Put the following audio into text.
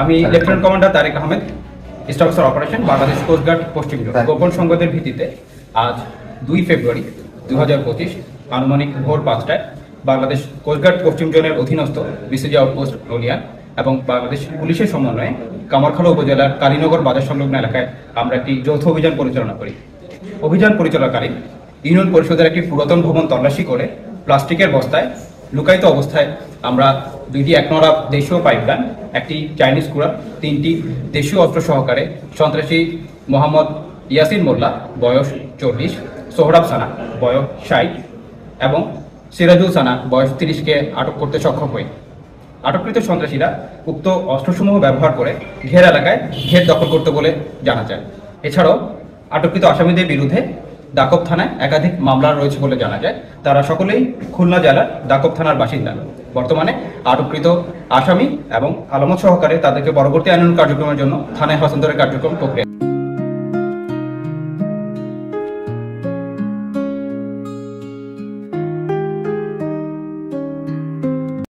আমি lieutenant commander Tarek Ahmed, staff officer operation, Bangladesh coast guard পশ্চিম zone. গোপন সংবাদের ভিত্তিতে আজ 2 ফেব্রুয়ারি 2025 আনুমানিক ভোর 5টায় বাংলাদেশ কোস্টগার্ড পশ্চিম জোনের অধীনস্থ বিসিজি আউটপোস্ট নলিয়া এবং বাংলাদেশ পুলিশের সমন্বয়ে কামারখালী উপজেলার কালীনগর বাজার সংলগ্ন এলাকায় আমরা একটি যৌথ অভিযান পরিচালনা করি। অভিযান পরিচালনাকালীন ইউনিয়ন পরিষদের একটি পুরাতন ভবন তল্লাশি করে প্লাস্টিকের বস্তায় লুকায়িত অবস্থায় আমরা 2টি 1 নরা দেশীয় পাইপগান, একটি চাইনিজ কুড়াল, 3টি দেশীয় অস্ত্র সহকারে সন্ত্রাসী মোহাম্মদ ইয়াসিন মোল্লা বয়স 40, সোহরাব সানা বয়স 60 এবং সিরাজুল সানা বয়স 30কে আটক করতে সক্ষম হই। আটককৃত সন্ত্রাসীরা উক্ত অস্ত্রসমূহ ব্যবহার করে ঘের এলাকায় ঘের দখল করতে বলে জানা যায়। এছাড়াও আটককৃত আসামিদের বিরুদ্ধে দাকব থানায় একাধিক মামলা রয়েছে বলে জানা যায়। তারা সকলেই খুলনা জেলার দাকব থানার বাসিন্দা। বর্তমানে আটককৃত আসামি এবং আলামত সহকারে তাদেরকে পরবর্তী আইনানুগ কার্যক্রমের জন্য থানায় হস্তান্তরের কার্যক্রম প্রক্রিয়া।